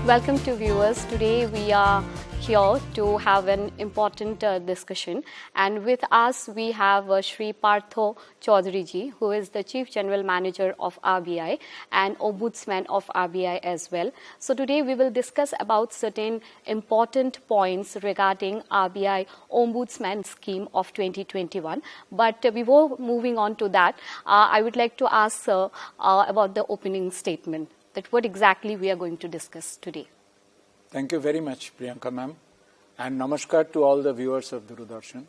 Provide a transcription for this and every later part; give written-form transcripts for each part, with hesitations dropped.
Welcome to viewers. Today we are here to have an important discussion, and with us we have Shri Partha Choudhuri ji, who is the Chief General Manager of RBI and Ombudsman of RBI as well. So today we will discuss about certain important points regarding RBI Ombudsman scheme of 2021. But before moving on to that, I would like to ask about the opening statement, that what exactly we are going to discuss today. Thank you very much, Priyanka ma'am, and namaskar to all the viewers of Doordarshan.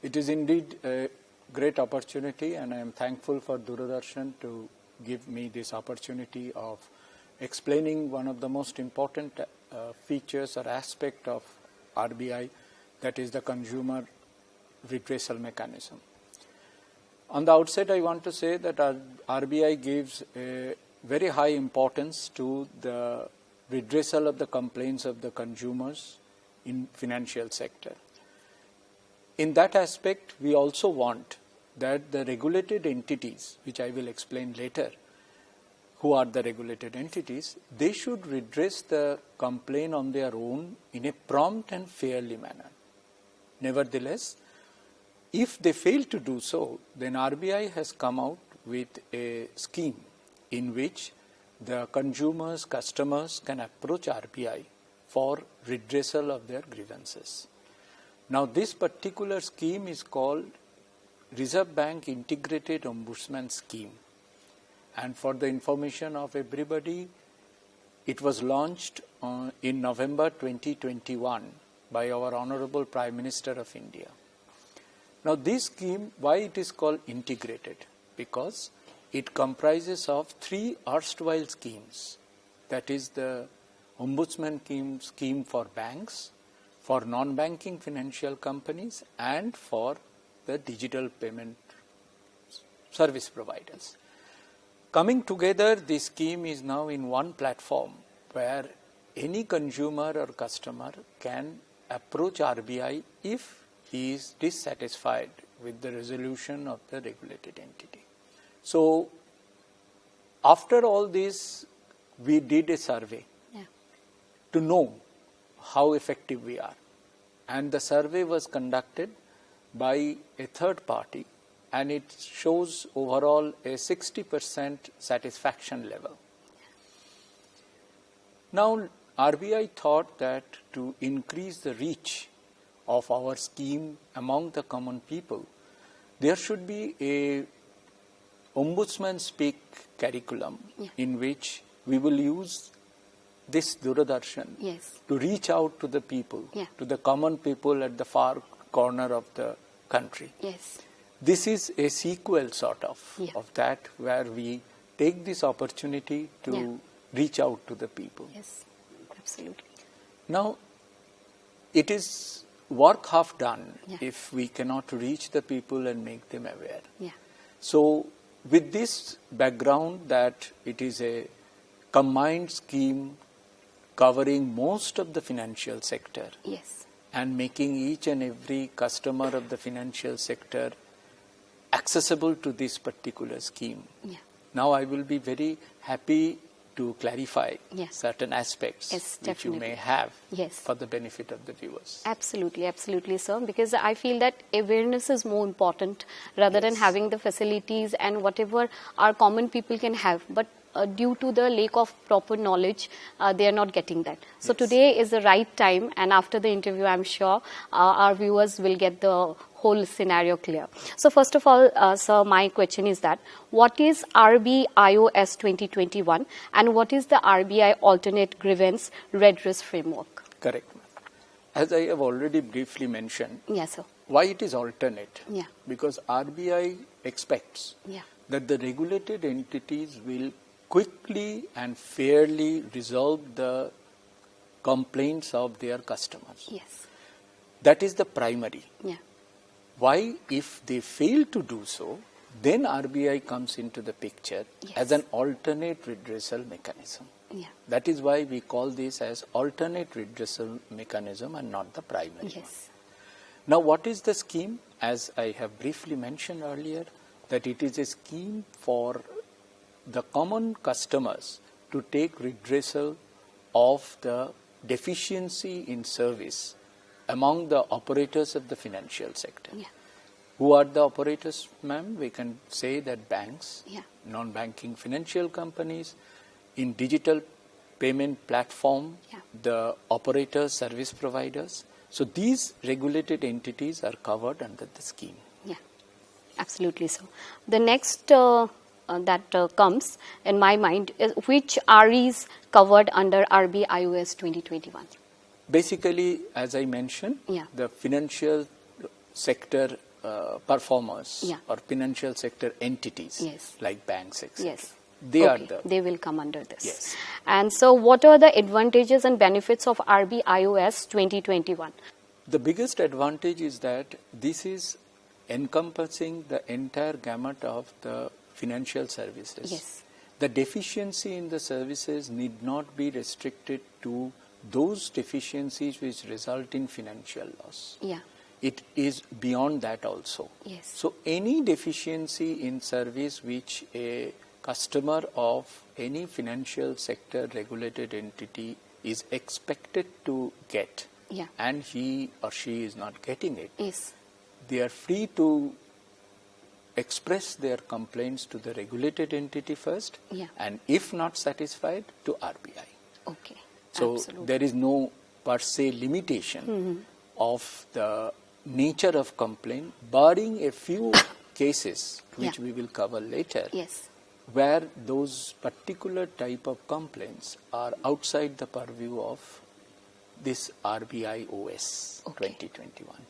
It is indeed a great opportunity, and I am thankful for Doordarshan to give me this opportunity of explaining one of the most important features or aspect of RBI, that is the consumer redressal mechanism. On the outset, I want to say that RBI gives a very high importance to the redressal of the complaints of the consumers in financial sector. In that aspect, we also want that the regulated entities, which I will explain later, who are the regulated entities, they should redress the complaint on their own in a prompt and fairly manner. Nevertheless, if they fail to do so, then RBI has come out with a scheme in which the consumers, customers can approach RBI for redressal of their grievances. Now, this particular scheme is called Reserve Bank Integrated Ombudsman Scheme. And for the information of everybody, it was launched in November 2021 by our Honorable Prime Minister of India. Now, this scheme, why it is called integrated? Because it comprises of three erstwhile schemes, that is the Ombudsman scheme for banks, for non-banking financial companies, and for the digital payment service providers. Coming together, this scheme is now in one platform where any consumer or customer can approach RBI if he is dissatisfied with the resolution of the regulated entity. So, after all this, we did a survey to know how effective we are. And the survey was conducted by a third party, and it shows overall a 60% satisfaction level. Now, RBI thought that to increase the reach of our scheme among the common people, there should be a Ombudsman Speak curriculum in which we will use this Doordarshan to reach out to the people, to the common people at the far corner of the country. This is a sequel sort of that, where we take this opportunity to reach out to the people. Yes, absolutely. Now, it is work half done if we cannot reach the people and make them aware. So, with this background that it is a combined scheme covering most of the financial sector and making each and every customer of the financial sector accessible to this particular scheme. Now I will be very happy to clarify certain aspects which you may have for the benefit of the viewers. Absolutely, absolutely, sir. Because I feel that awareness is more important rather than having the facilities and whatever our common people can have. But due to the lack of proper knowledge, they are not getting that. So today is the right time, and after the interview, I'm sure our viewers will get the whole scenario clear. So first of all, sir, my question is that what is RBIOS 2021 and what is the RBI alternate grievance redress framework? Correct. As I have already briefly mentioned, sir. Why it is alternate? Because RBI expects that the regulated entities will quickly and fairly resolve the complaints of their customers. That is the primary. Why, if they fail to do so, then RBI comes into the picture as an alternate redressal mechanism. That is why we call this as alternate redressal mechanism and not the primary one. Now, what is the scheme? As I have briefly mentioned earlier, that it is a scheme for the common customers to take redressal of the deficiency in service among the operators of the financial sector. Yeah. Who are the operators, ma'am? We can say that banks, Yeah. non-banking financial companies, in digital payment platform, Yeah. the operators, service providers. So these regulated entities are covered under the scheme. Yeah, absolutely so. The next that comes in my mind is which REs covered under RB iOS 2021? Basically, as I mentioned, Yeah. the financial sector performers Yeah. or financial sector entities Yes. like banks, etc. Yes. They are Okay, the they will come under this. Yes. And so what are the advantages and benefits of RB iOS 2021? The biggest advantage is that this is encompassing the entire gamut of the financial services. Yes. The deficiency in the services need not be restricted to those deficiencies which result in financial loss. Yeah. It is beyond that also. Yes. So any deficiency in service which a customer of any financial sector regulated entity is expected to get, Yeah. and he or she is not getting it, Yes. they are free to express their complaints to the regulated entity first, Yeah. and if not satisfied, to RBI. Okay. So Absolutely. there is no per se limitation of the nature of complaint, barring a few cases which Yeah. we will cover later, Yes. where those particular type of complaints are outside the purview of this RBI OS Okay. 2021.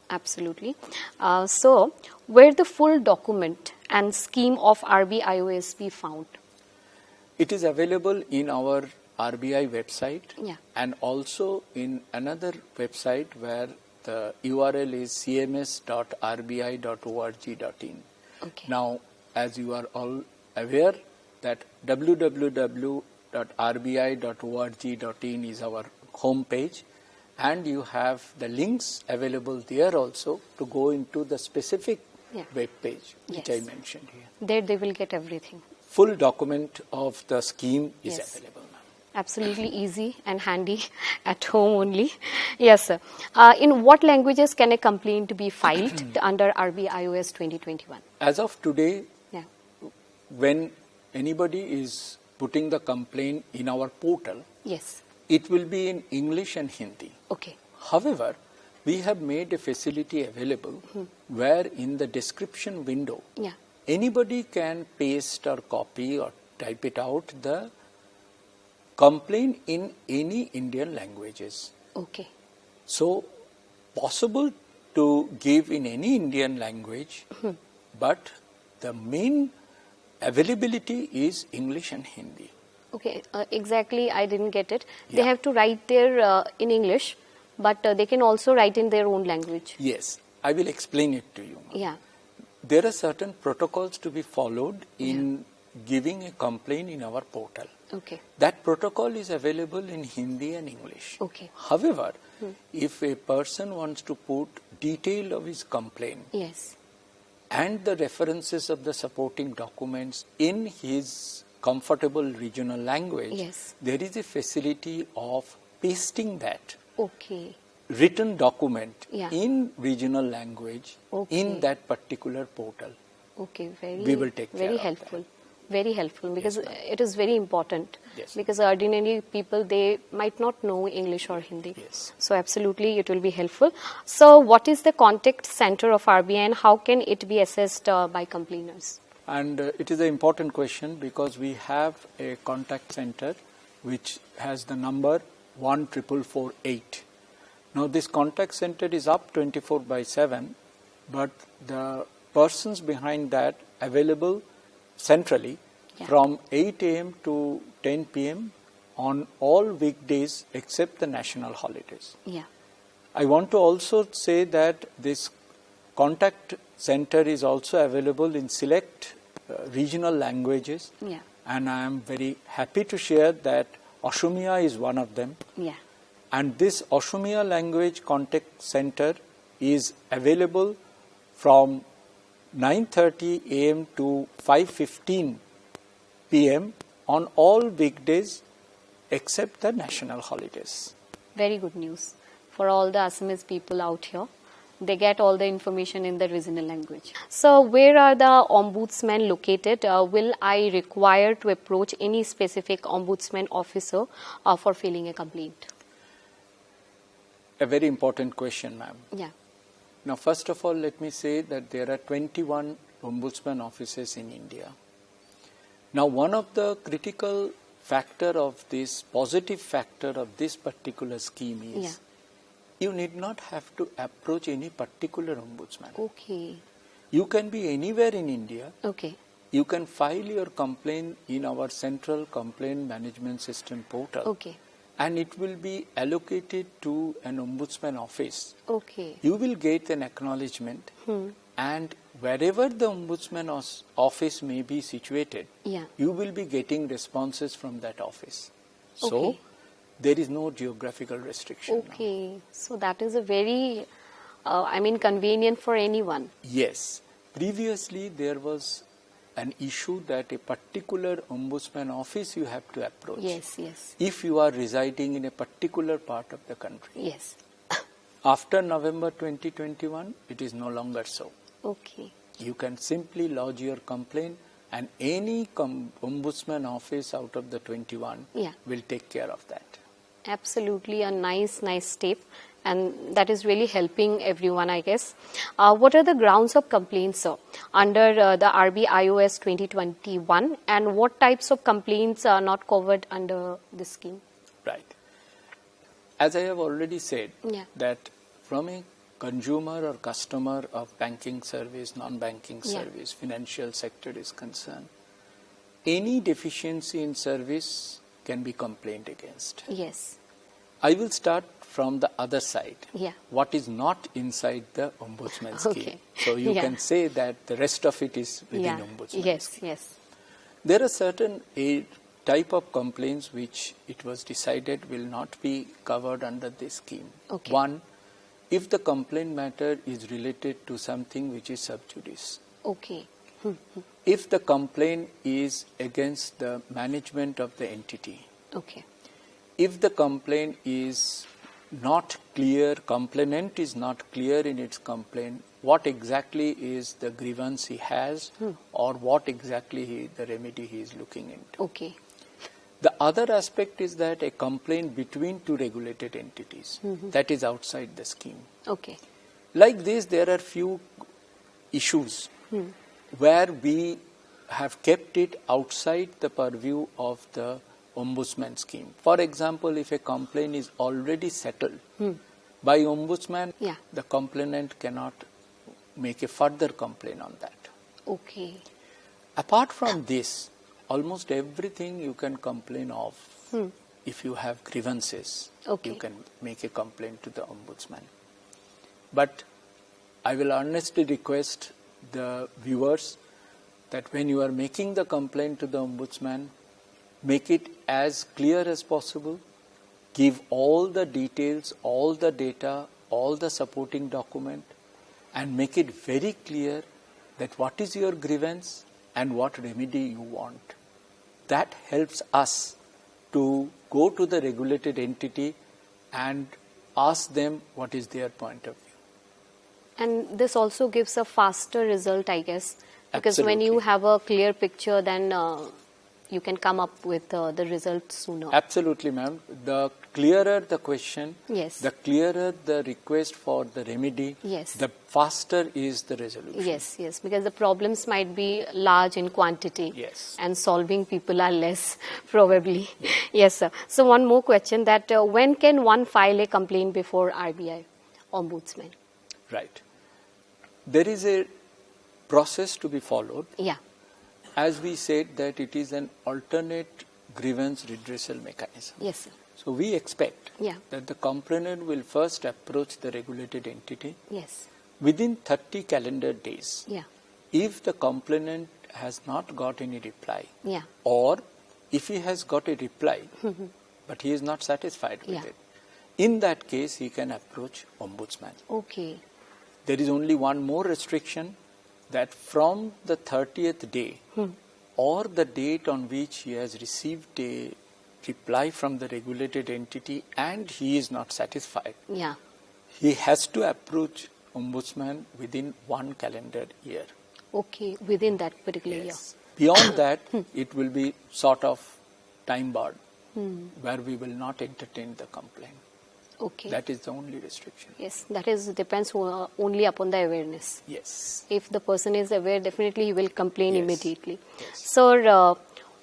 Absolutely. So, where the full document and scheme of RB iOS be found? It is available in our RBI website Yeah. and also in another website where the URL is cms.rbi.org.in. Okay. Now, as you are all aware that www.rbi.org.in is our home page, and you have the links available there also to go into the specific Yeah. web page which Yes. I mentioned here. There they will get everything. Full document of the scheme is Yes. available now. Absolutely easy and handy at home only. Yes, sir. In what languages can a complaint be filed under RB iOS 2021? As of today, Yeah. when anybody is putting the complaint in our portal, Yes. it will be in English and Hindi. Okay. However, we have made a facility available where in the description window, Yeah. anybody can paste or copy or type it out the complaint in any Indian languages. Okay. So, possible to give in any Indian language, but the main availability is English and Hindi. Okay. Exactly. I didn't get it. They Yeah. have to write there in English, but they can also write in their own language. Yes, I will explain it to you. Yeah. There are certain protocols to be followed in giving a complaint in our portal. Okay. That protocol is available in Hindi and English. Okay. However, if a person wants to put detail of his complaint Yes. and the references of the supporting documents in his comfortable regional language, Yes. there is a facility of pasting that Okay. written document Yeah. in regional language Okay. in that particular portal. Okay. Very. We will take care very of helpful. Very helpful because Yes, ma'am. it is very important. Yes. Because ordinary people they might not know English or Hindi. Yes. So absolutely it will be helpful. So what is the contact center of RBI and how can it be assessed by complainants? And it is an important question because we have a contact center which has the number 14448. Now this contact center is up 24/7, but the persons behind that available centrally from 8 a.m. to 10 p.m. on all weekdays except the national holidays. Yeah. I want to also say that this contact center is also available in select regional languages, Yeah. and I am very happy to share that Assamese is one of them. Yeah. And this Assamese language contact center is available from 9:30 a.m. to 5:15 p.m. on all weekdays except the national holidays. Very good news for all the Assamese people out here. They get all the information in the regional language. So, where are the ombudsmen located? Will I require to approach any specific ombudsman officer for filing a complaint? A very important question, ma'am. Yeah. Now, first of all, let me say that there are 21 ombudsman offices in India. Now, one of the critical factor of this, positive factor of this particular scheme is you need not have to approach any particular ombudsman. Okay. You can be anywhere in India. Okay. You can file your complaint in our central complaint management system portal. Okay. And it will be allocated to an ombudsman office. Okay. You will get an acknowledgement, and wherever the ombudsman office may be situated, you will be getting responses from that office. So, there is no geographical restriction. Okay. Now. So, that is a very, convenient for anyone. Yes. Previously, there was an issue that a particular ombudsman office you have to approach. Yes, yes. If you are residing in a particular part of the country. Yes. After November 2021, it is no longer so. Okay. You can simply lodge your complaint and any ombudsman office out of the 21 will take care of that. Absolutely a nice step. And that is really helping everyone, I guess. What are the grounds of complaints, sir, under the RB iOS 2021, and what types of complaints are not covered under this scheme? Right. As I have already said, that from a consumer or customer of banking service, non-banking service, financial sector is concerned, any deficiency in service can be complained against. Yes. I will start from the other side. Yeah. What is not inside the ombudsman scheme. So you can say that the rest of it is within ombudsman. Yes, yes. There are certain type of complaints which it was decided will not be covered under this scheme. Okay. One, if the complaint matter is related to something which is sub judice. Okay. If the complaint is against the management of the entity. Okay. If the complaint is not clear, complainant is not clear in its complaint, what exactly is the grievance he has or what exactly the remedy he is looking into. Okay. The other aspect is that a complaint between two regulated entities, that is outside the scheme. Okay. Like this, there are few issues where we have kept it outside the purview of the ombudsman scheme. For example, if a complaint is already settled by ombudsman, the complainant cannot make a further complaint on that. Okay. Apart from this, almost everything you can complain of. If you have grievances, you can make a complaint to the ombudsman. But I will earnestly request the viewers that when you are making the complaint to the ombudsman, make it as clear as possible, give all the details, all the data, all the supporting document, and make it very clear that what is your grievance and what remedy you want. That helps us to go to the regulated entity and ask them what is their point of view. And this also gives a faster result, I guess, because Absolutely. when you have a clear picture, then you can come up with the result sooner. Absolutely, ma'am. The clearer the question, the clearer the request for the remedy, the faster is the resolution. Yes, because the problems might be large in quantity and solving people are less, probably. Yes, sir. So one more question, that when can one file a complaint before RBI Ombudsman? Right. There is a process to be followed. As we said that it is an alternate grievance redressal mechanism. Yes, sir. So we expect that the complainant will first approach the regulated entity within 30 calendar days. If the complainant has not got any reply or if he has got a reply but he is not satisfied with it, in that case he can approach ombudsman. Okay. There is only one more restriction, that from the 30th day or the date on which he has received a reply from the regulated entity and he is not satisfied, Yeah. he has to approach Ombudsman within 1 calendar year. Okay, within that particular Yes. Beyond that, it will be sort of time barred, year. where we will not entertain the complaint. Okay. That is the only restriction. Yes, that is depends only upon the awareness. Yes. If the person is aware, definitely he will complain Yes. immediately. Yes. Sir,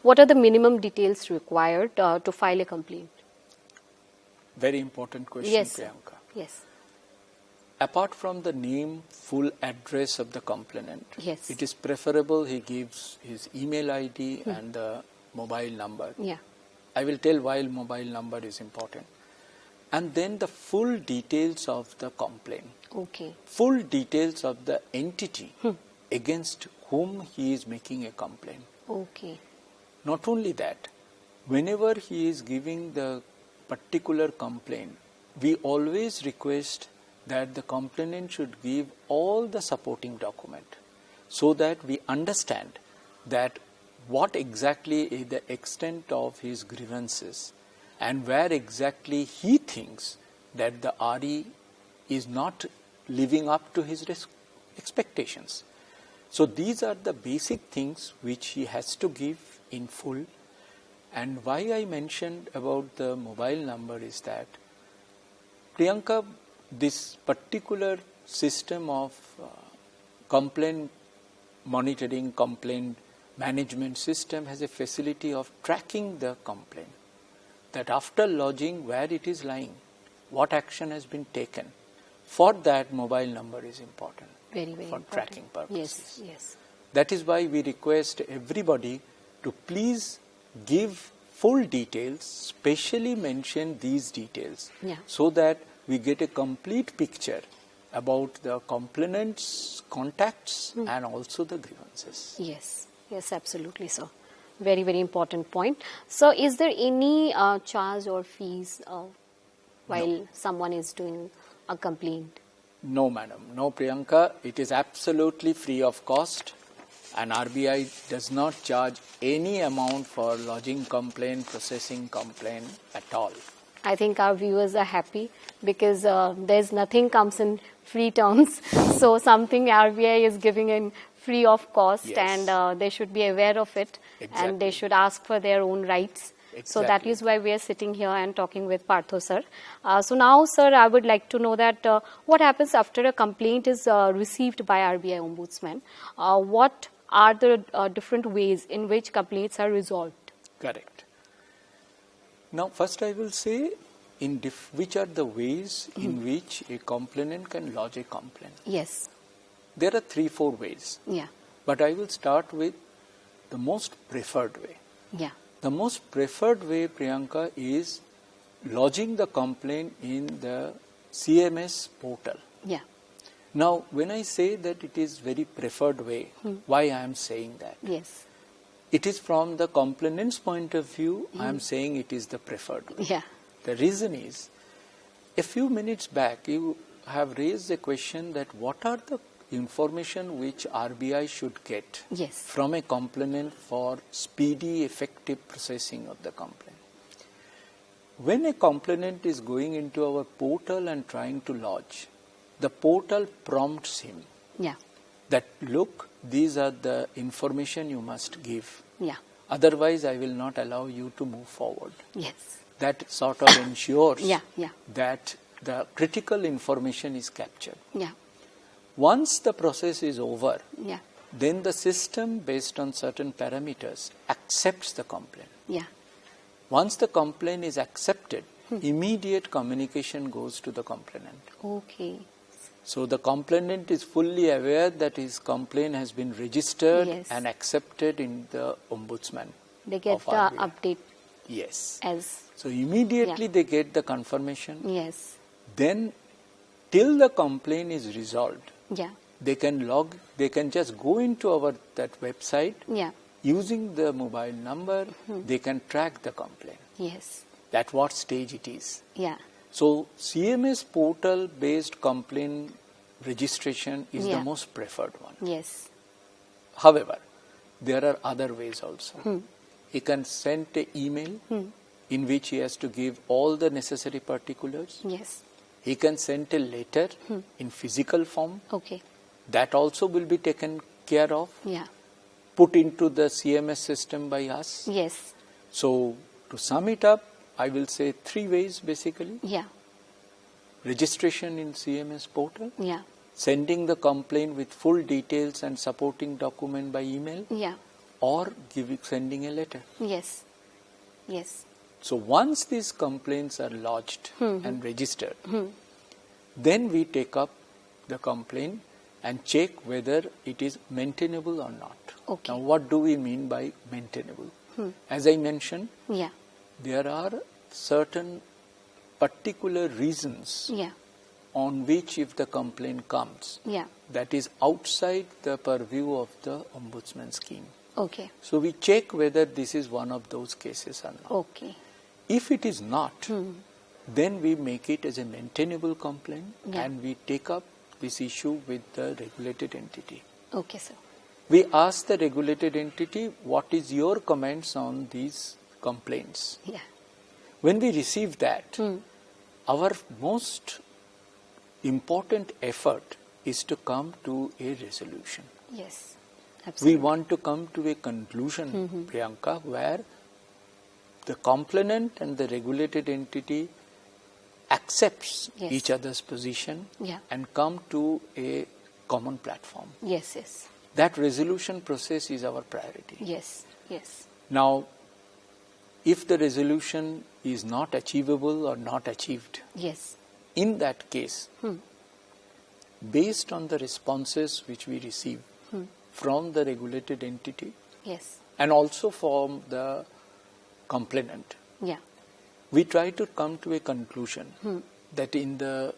what are the minimum details required to file a complaint? Very important question, Yes, sir. Priyanka. Yes. Apart from the name, full address of the complainant, Yes. it is preferable he gives his email ID and the mobile number. Yeah. I will tell why mobile number is important. And then the full details of the complaint, Okay. full details of the entity against whom he is making a complaint. Okay. Not only that, whenever he is giving the particular complaint, we always request that the complainant should give all the supporting document so that we understand that what exactly is the extent of his grievances and where exactly he thinks that the RE is not living up to his expectations. So these are the basic things which he has to give in full. And why I mentioned about the mobile number is that, Priyanka, this particular system of complaint monitoring, complaint management system has a facility of tracking the complaint. That after lodging, where it is lying, what action has been taken. For that, mobile number is important. Very, very for important. tracking purposes. Yes, yes. That is why we request everybody to please give full details, specially mention these details, so that we get a complete picture about the complainant's contacts and also the grievances. Yes, yes, absolutely, sir. Very, very important point. So, is there any charge or fees while someone is doing a complaint? No, madam. No, Priyanka. It is absolutely free of cost, and RBI does not charge any amount for lodging complaint, processing complaint at all. I think our viewers are happy because there's nothing comes in free terms. So something RBI is giving in free of cost, and they should be aware of it, and they should ask for their own rights. So that is why we are sitting here and talking with Partha sir. So now, sir, I would like to know that what happens after a complaint is received by RBI Ombudsman? What are the different ways in which complaints are resolved? Correct. Now, first I will say which are the ways in which a complainant can lodge a complaint. Yes. There are 3-4 ways. Yeah. But I will start with the most preferred way. Yeah. The most preferred way, Priyanka, is lodging the complaint in the CMS portal. Yeah. Now, when I say that it is very preferred way, why I am saying that? Yes. It is from the complainant's point of view, I am saying it is the preferred way. Yeah. The reason is, a few minutes back, you have raised a question that what are the information which RBI should get from a complainant for speedy, effective processing of the complaint. When a complainant is going into our portal and trying to lodge, the portal prompts him that, look, these are the information you must give. Otherwise, I will not allow you to move forward. Yes. That sort of ensures Yeah. that the critical information is captured. Yeah. Once the process is over, Yeah. then the system, based on certain parameters, accepts the complaint. Yeah. Once the complaint is accepted, immediate communication goes to the complainant. Okay. So the complainant is fully aware that his complaint has been registered and accepted in the Ombudsman. They get the update. Yes. As so immediately they get the confirmation. Yes. Then till the complaint is resolved, they can just go into that website. Using the mobile number, they can track the complaint. Yes. At what stage it is. Yeah. So CMS portal based complaint registration is the most preferred one. Yes. However, there are other ways also. He can send an email in which he has to give all the necessary particulars. Yes. He can send a letter in physical form. Okay. That also will be taken care of, Yeah. put into the CMS system by us. Yes. So, to sum it up, I will say 3 ways basically. Yeah. Registration in CMS portal, Yeah. sending the complaint with full details and supporting document by email, Yeah. or sending a letter. Yes. Yes. So once these complaints are lodged and registered, then we take up the complaint and check whether it is maintainable or not. Okay. Now what do we mean by maintainable? As I mentioned, Yeah. there are certain particular reasons Yeah. on which if the complaint comes, Yeah. that is outside the purview of the Ombudsman scheme. Okay. So we check whether this is one of those cases or not. Okay. If it is not, then we make it as a maintainable complaint and we take up this issue with the regulated entity. Okay, sir. We ask the regulated entity, what is your comments on these complaints? Yeah. When we receive that, our most important effort is to come to a resolution. Yes. We Absolutely. want to come to a conclusion, Priyanka, where the complainant and the regulated entity accepts Yes. each other's position Yeah. and come to a common platform. Yes. Yes. That resolution process is our priority. Yes. Yes. Now, if the resolution is not achievable or not achieved, Yes. in that case, based on the responses which we receive from the regulated entity Yes. and also from the complainant, Yeah. we try to come to a conclusion that in the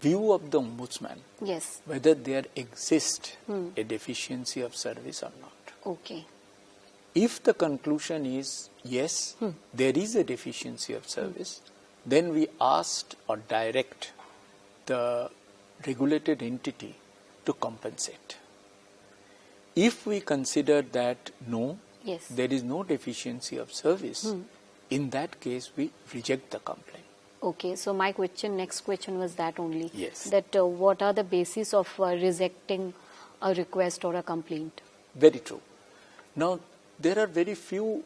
view of the Ombudsman, Yes. whether there exists a deficiency of service or not. Okay. If the conclusion is yes, there is a deficiency of service, then we ask or direct the regulated entity to compensate. If we consider that no, Yes. there is no deficiency of service, in that case we reject the complaint. Okay. So my next question was that only. Yes. That what are the basis of rejecting a request or a complaint? Very true. Now, there are very few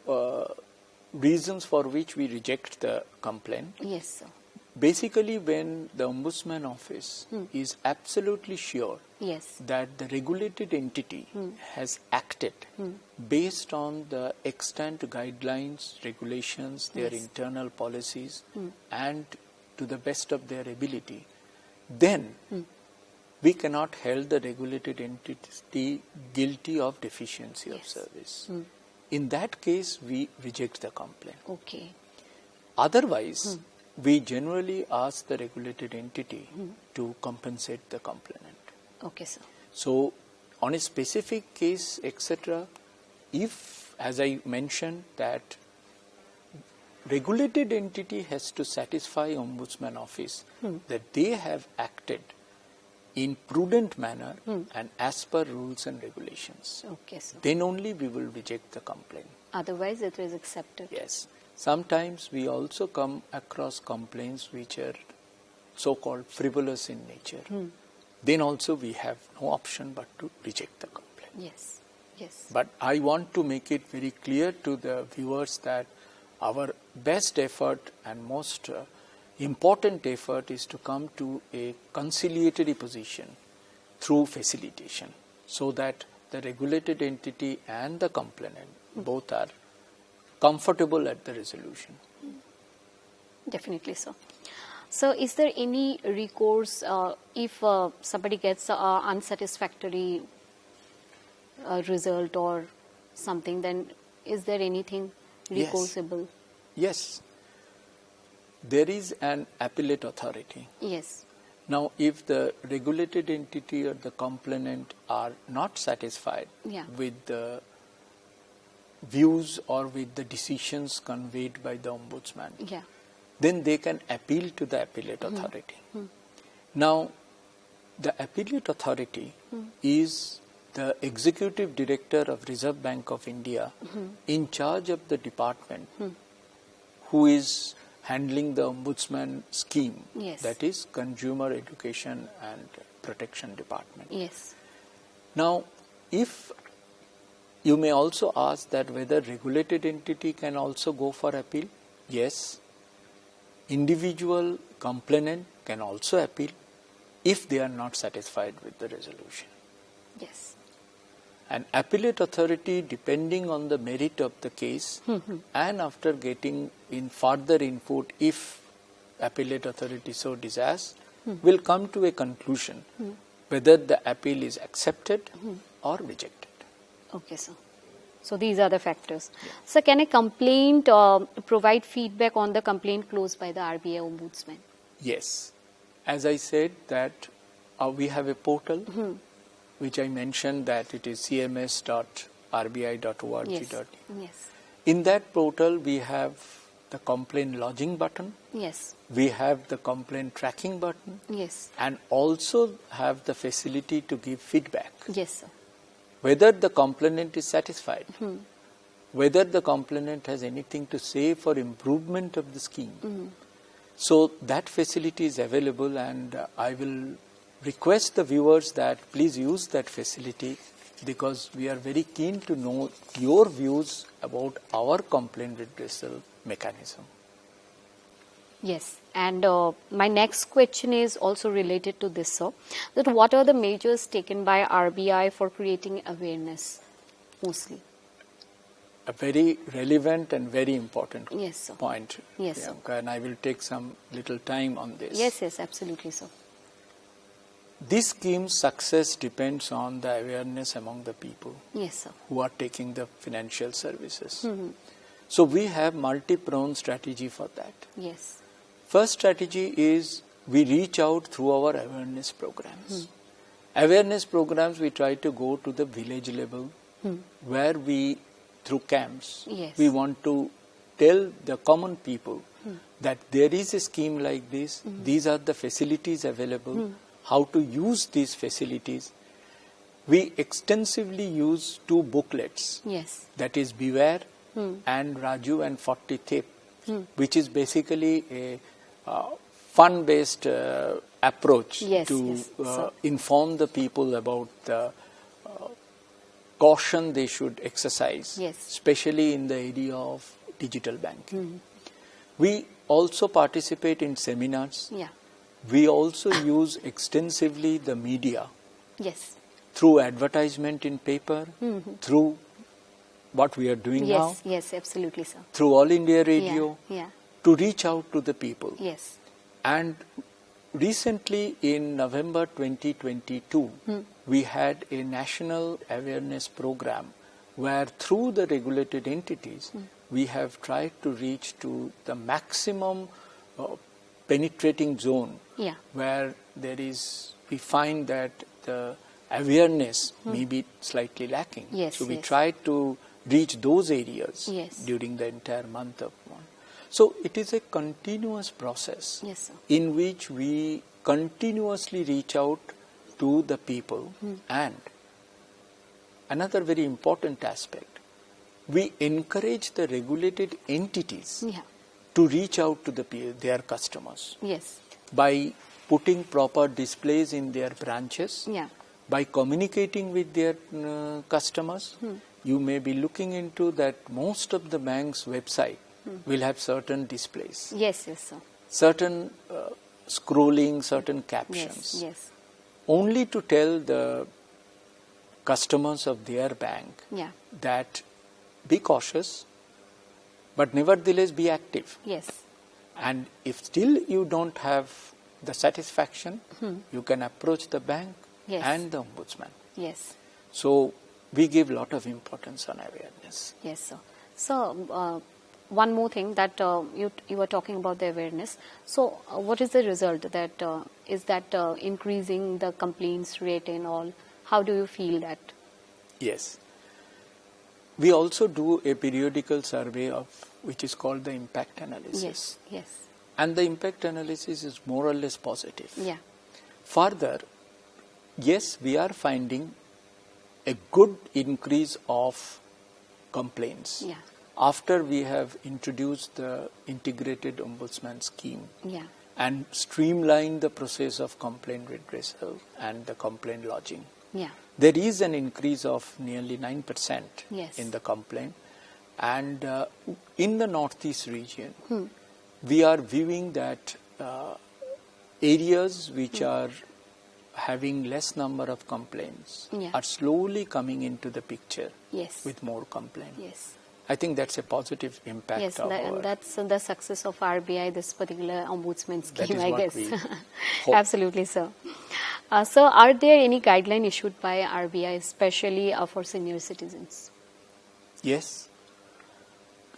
reasons for which we reject the complaint. Yes, sir. Basically, when the Ombudsman office is absolutely sure Yes. that the regulated entity has acted based on the extant guidelines, regulations, their Yes. internal policies, and to the best of their ability, then we cannot hold the regulated entity guilty of deficiency of Yes. service. In that case, we reject the complaint. Okay. Otherwise, we generally ask the regulated entity to compensate the complainant. Okay, sir. So, on a specific case, etc., if, as I mentioned, that regulated entity has to satisfy Ombudsman office that they have acted in prudent manner and as per rules and regulations, Okay, sir. then only we will reject the complaint. Otherwise, it is accepted. Yes. Sometimes we also come across complaints which are so-called frivolous in nature. Then also we have no option but to reject the complaint. Yes. Yes. But I want to make it very clear to the viewers that our best effort and most important effort is to come to a conciliatory position through facilitation, so that the regulated entity and the complainant both are comfortable at the resolution. Definitely, sir. So, is there any recourse if somebody gets unsatisfactory result or something? Then, is there anything Yes. recourseable? Yes, there is an appellate authority. Yes. Now, if the regulated entity or the complainant are not satisfied Yeah. with the views or with the decisions conveyed by the Ombudsman, Yeah. then they can appeal to the appellate authority. Now, the appellate authority is the executive director of Reserve Bank of India in charge of the department who is handling the Ombudsman scheme, Yes. that is Consumer Education and Protection Department. Yes. Now, if you may also ask that whether regulated entity can also go for appeal, yes. Individual complainant can also appeal if they are not satisfied with the resolution. Yes. An appellate authority, depending on the merit of the case, and after getting in further input, if appellate authority so desires, will come to a conclusion whether the appeal is accepted or rejected. Okay, sir. So these are the factors. So can a complaint provide feedback on the complaint closed by the RBI Ombudsman? Yes. As I said that we have a portal which I mentioned that it is cms.rbi.org. Yes. Yes. In that portal we have the complaint lodging button. Yes. We have the complaint tracking button. Yes. And also have the facility to give feedback. Yes, sir. Whether the complainant is satisfied, whether the complainant has anything to say for improvement of the scheme. So that facility is available, and I will request the viewers that please use that facility, because we are very keen to know your views about our complaint redressal mechanism. Yes, and my next question is also related to this, sir. That what are the measures taken by RBI for creating awareness, mostly? A very relevant and very important Yes, sir. point, Yes, sir. Priyanka, and I will take some little time on this. Yes, yes, absolutely, sir. This scheme's success depends on the awareness among the people Yes, sir. who are taking the financial services. So we have multi-pronged strategy for that. Yes. First strategy is we reach out through our awareness programs. Awareness programs, we try to go to the village level where we, through camps, Yes. we want to tell the common people that there is a scheme like this, these are the facilities available, how to use these facilities. We extensively use 2 booklets, Yes. that is Beware and Raju and 40 Tip, which is basically a fun-based approach Yes, to yes, sir. inform the people about the caution they should exercise, Yes. especially in the area of digital banking. We also participate in seminars. Yeah. We also use extensively the media Yes. through advertisement in paper, through what we are doing now, Yes. Yes. Absolutely, sir. through All India Radio, Yeah. to reach out to the people. Yes. And recently in November 2022, we had a national awareness program where through the regulated entities, we have tried to reach to the maximum penetrating zone Yeah. where we find that the awareness may be slightly lacking. Yes, so we yes. tried to reach those areas Yes. during the entire month of March. So it is a continuous process Yes, sir. in which we continuously reach out to the people. And another very important aspect, we encourage the regulated entities Yeah. to reach out to their customers Yes. by putting proper displays in their branches, Yeah. by communicating with their customers. You may be looking into that most of the bank's website will have certain displays, Yes. Yes, sir. certain scrolling, certain captions, Yes. Yes. only to tell the customers of their bank Yeah. that be cautious, but nevertheless be active. Yes. And if still you don't have the satisfaction, you can approach the bank Yes. and the ombudsman. Yes. So we give lot of importance on awareness. Yes, sir. So, one more thing that you were talking about the awareness. So, what is the result? That is that increasing the complaints rate and all? How do you feel that? Yes. We also do a periodical survey of which is called the impact analysis. Yes. Yes. And the impact analysis is more or less positive. Yeah. Further, yes, we are finding a good increase of complaints. Yeah. after we have introduced the integrated ombudsman scheme and streamlined the process of complaint redressal and the complaint lodging. There is an increase of nearly 9% in the complaint. And in the Northeast region, we are viewing that areas which are having less number of complaints are slowly coming into the picture with more complaints. I think that's a positive impact. Yes, and that's the success of RBI, this particular ombudsman scheme, I guess. Absolutely, sir. So, are there any guidelines issued by RBI, especially for senior citizens? Yes.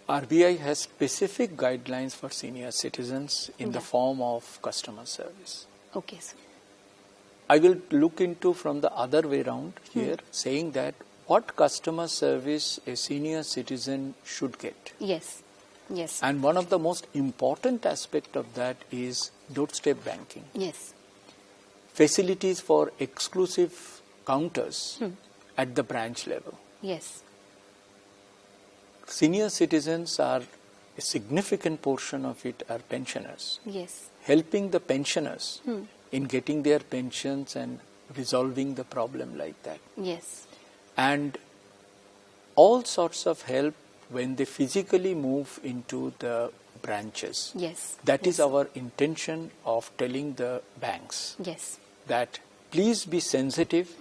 RBI has specific guidelines for senior citizens in the form of customer service. Okay, sir. I will look into from the other way around here, saying that what customer service a senior citizen should get. Yes. And one of the most important aspect of that is doorstep banking. Yes. Facilities for exclusive counters at the branch level. Yes. Senior citizens are a significant portion of it are pensioners. Yes. Helping the pensioners in getting their pensions and resolving the problem like that. Yes. And all sorts of help when they physically move into the branches. Yes. That is our intention of telling the banks that please be sensitive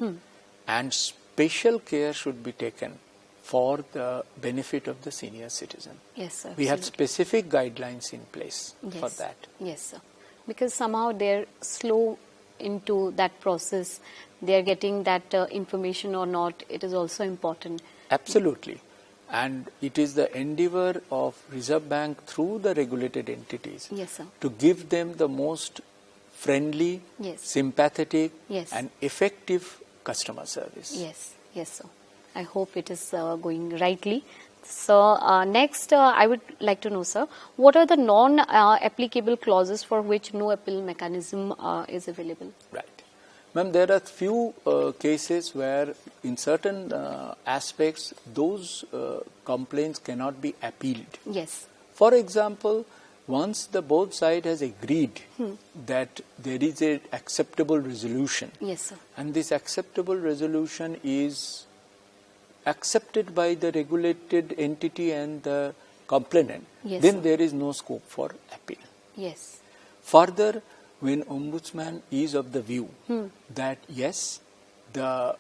and special care should be taken for the benefit of the senior citizen. Yes, sir. We have specific guidelines in place for that. Yes, sir. Because somehow they're slow into that process. They're getting that information or not. It is also important. Absolutely. And it is the endeavor of Reserve Bank through the regulated entities to give them the most friendly, sympathetic and effective customer service. Yes, sir. I hope it is going rightly. So, next I would like to know, sir, what are the non-applicable clauses for which no appeal mechanism is available? Right. Ma'am, there are few cases where in certain aspects those complaints cannot be appealed. Yes. For example, once the both side has agreed that there is an acceptable resolution, and this acceptable resolution is accepted by the regulated entity and the complainant, then there is no scope for appeal. Yes. Further, when Ombudsman is of the view that yes, the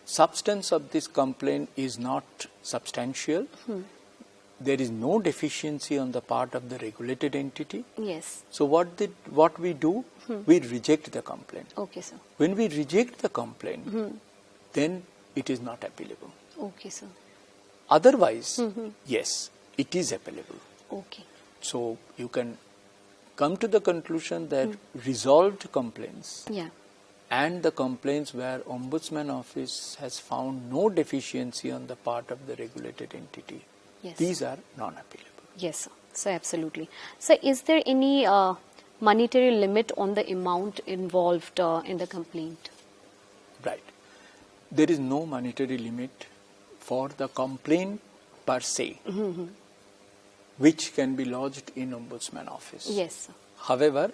substance of this complaint is not substantial, there is no deficiency on the part of the regulated entity. Yes. So what we do, we reject the complaint. Okay, sir. When we reject the complaint, then it is not appealable. Okay, sir. Otherwise, yes, it is appealable. Okay. So you can come to the conclusion that resolved complaints and the complaints where Ombudsman Office has found no deficiency on the part of the regulated entity, these are non-appealable. Yes, sir. So absolutely. So is there any monetary limit on the amount involved in the complaint? Right. There is no monetary limit for the complaint per se, which can be lodged in Ombudsman Office. Yes, sir. However,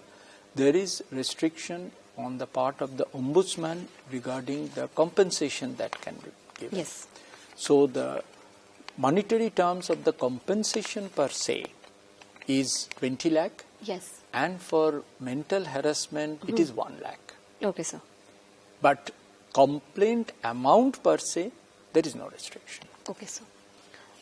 there is restriction on the part of the Ombudsman regarding the compensation that can be given. Yes. So the monetary terms of the compensation per se is 20 lakh. Yes. And for mental harassment, it is 1 lakh. Okay, sir. But complaint amount per se, there is no restriction. Okay, sir.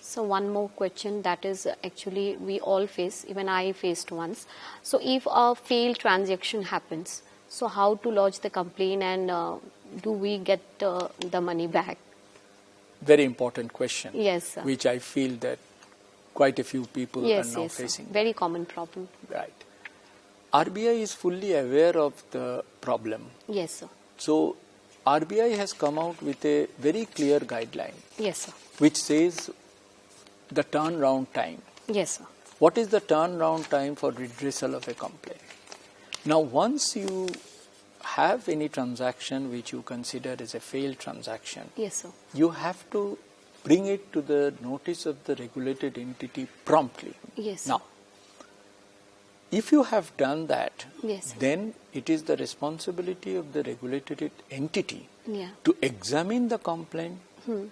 So one more question that is actually we all face, even I faced once. So if a failed transaction happens, so how to lodge the complaint and do we get the money back? Very important question. Yes, sir. Which I feel that quite a few people are now facing. Sir. Very common problem. Right. RBI is fully aware of the problem. Yes, sir. So RBI has come out with a very clear guideline. Yes, sir. Which says the turnaround time. Yes, sir. What is the turnaround time for redressal of a complaint? Now, once you have any transaction which you consider as a failed transaction, yes, sir. you have to bring it to the notice of the regulated entity promptly. Yes. Now, if you have done that, Yes. then it is the responsibility of the regulated entity Yeah. to examine the complaint,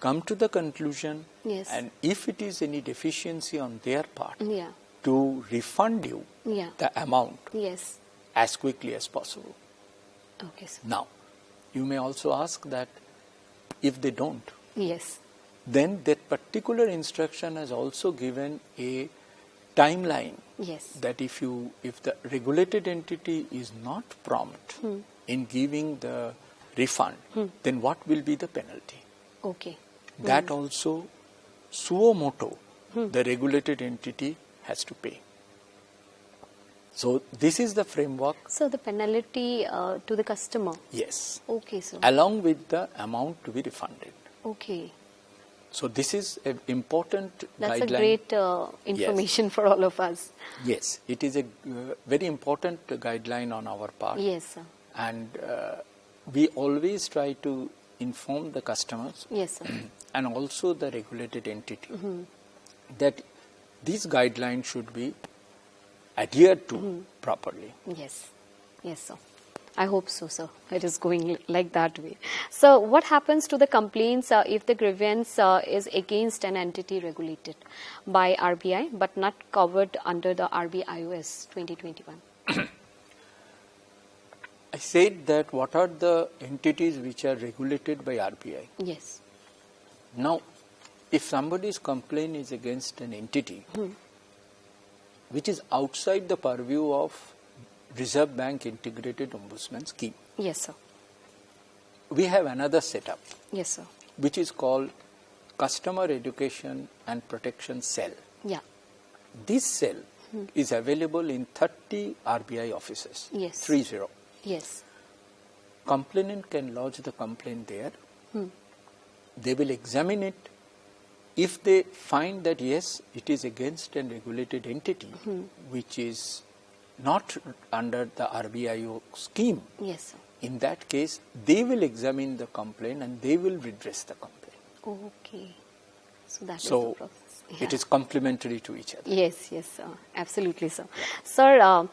come to the conclusion, Yes. and if it is any deficiency on their part, Yeah. to refund you Yeah. the amount Yes. as quickly as possible. Okay, sir. Now, you may also ask that if they don't, Yes. then that particular instruction has also given a timeline Yes. that if the regulated entity is not prompt in giving the refund, then what will be the penalty? Okay. That also suo moto, the regulated entity has to pay. So this is the framework. So the penalty to the customer. Yes. Okay, sir. Along with the amount to be refunded. Okay. So this is an important That's guideline. a great information for all of us. Yes, it is a very important guideline on our part. Yes, sir. And we always try to inform the customers Yes, sir. and also the regulated entity that these guidelines should be adhered to properly. Yes. Yes, sir. I hope so, sir. It is going like that way. So what happens to the complaints if the grievance is against an entity regulated by RBI but not covered under the RBIOS 2021? I said that what are the entities which are regulated by RBI? Yes. Now, if somebody's complaint is against an entity which is outside the purview of Reserve Bank Integrated Ombudsman Scheme, Yes, sir. we have another setup Yes, sir. which is called Customer Education and Protection Cell. Yeah. This cell is available in 30 RBI offices. Yes. 30. Yes. Complainant can lodge the complaint there. They will examine it. If they find that yes, it is against a regulated entity which is not under the RBIO scheme, Yes, sir. in that case, they will examine the complaint and they will redress the complaint. Okay. So that is So the process. it is complementary to each other. Yes, yes, sir. Absolutely, sir. Sir,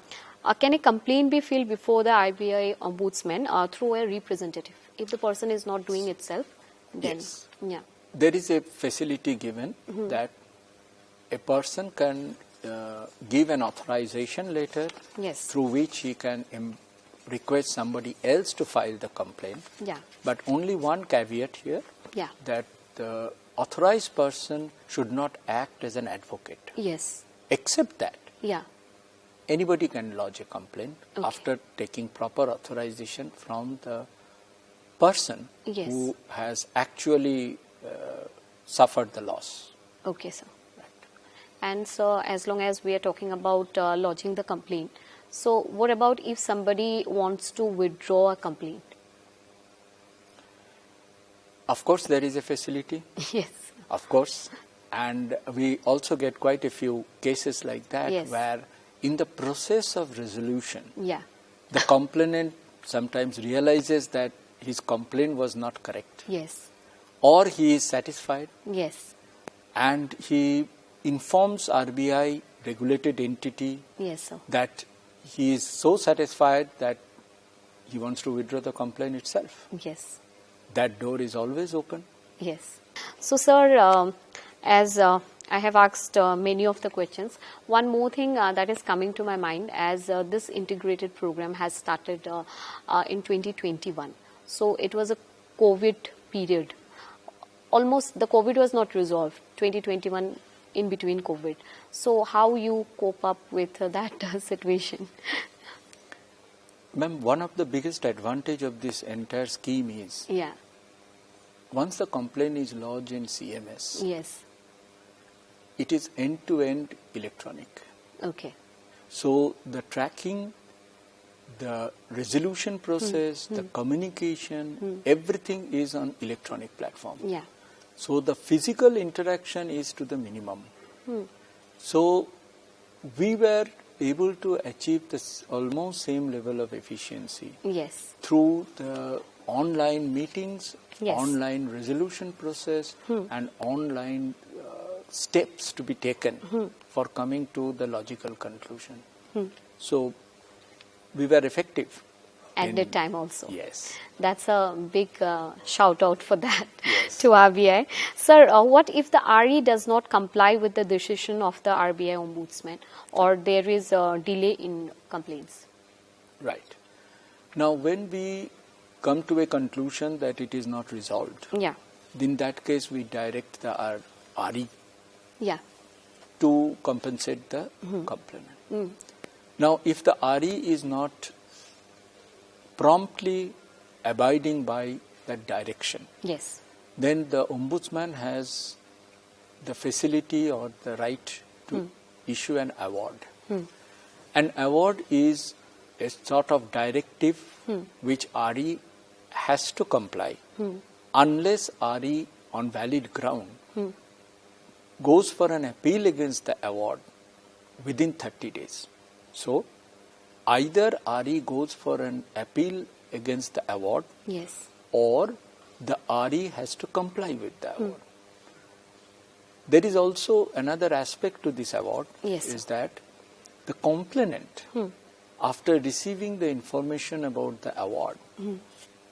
can a complaint be filed before the RBI ombudsman through a representative? If the person is not doing itself, then Yes. yeah. There is a facility given that a person can give an authorization letter Yes. through which he can request somebody else to file the complaint. Yeah. But only one caveat here, Yeah. that the authorized person should not act as an advocate. Yes. Except that Yeah. anybody can lodge a complaint Okay. after taking proper authorization from the person Yes. who has actually suffered the loss. Okay, sir. And so, as long as we are talking about lodging the complaint, so what about if somebody wants to withdraw a complaint? Of course, there is a facility. Yes. Of course. And we also get quite a few cases like that Yes. where in the process of resolution, Yeah. the complainant sometimes realizes that his complaint was not correct, Yes. or he is satisfied Yes. and he informs RBI regulated entity Yes, sir. that he is so satisfied that he wants to withdraw the complaint itself. Yes. That door is always open. Yes. So, sir, as I have asked many of the questions, one more thing that is coming to my mind as this integrated program has started in 2021. So, it was a COVID period. Almost the COVID was not resolved, 2021 in between COVID. So, how you cope up with that situation? Ma'am, one of the biggest advantage of this entire scheme is Yeah. once the complaint is lodged in CMS, Yes. it is end-to-end electronic. Okay. So the tracking, the resolution process, the communication, everything is on electronic platform. Yeah. So the physical interaction is to the minimum. So we were able to achieve this almost same level of efficiency Yes. through the online meetings, Yes. online resolution process, and online steps to be taken for coming to the logical conclusion. So we were effective. At the time also. Yes. That's a big shout out for that Yes. to RBI. Sir, what if the RE does not comply with the decision of the RBI Ombudsman, or there is a delay in complaints? Right. Now, when we come to a conclusion that it is not resolved, Yeah. in that case we direct the RE Yeah. to compensate the complainant. Now, if the RE is not promptly abiding by that direction, Yes. then the Ombudsman has the facility or the right to issue an award. An award is a sort of directive which RE has to comply unless RE on valid ground goes for an appeal against the award within 30 days. So, either RE goes for an appeal against the award, Yes. or the RE has to comply with the award. There is also another aspect to this award, Yes. is that the complainant, after receiving the information about the award,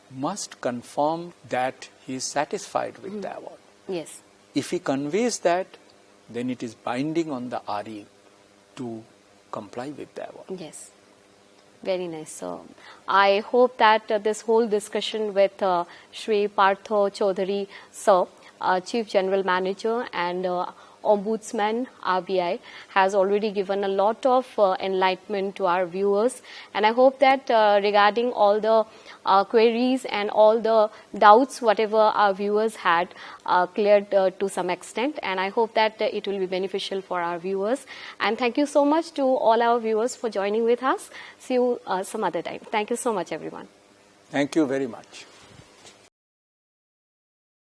must confirm that he is satisfied with the award. Yes. If he conveys that, then it is binding on the RE to comply with the award. Yes. Very nice. So, I hope that this whole discussion with Shri Partha Choudhuri, sir, Chief General Manager and Ombudsman RBI, has already given a lot of enlightenment to our viewers. And I hope that regarding all the queries and all the doubts, whatever our viewers had, cleared to some extent. And I hope that it will be beneficial for our viewers. And thank you so much to all our viewers for joining with us. See you some other time. Thank you so much, everyone. Thank you very much.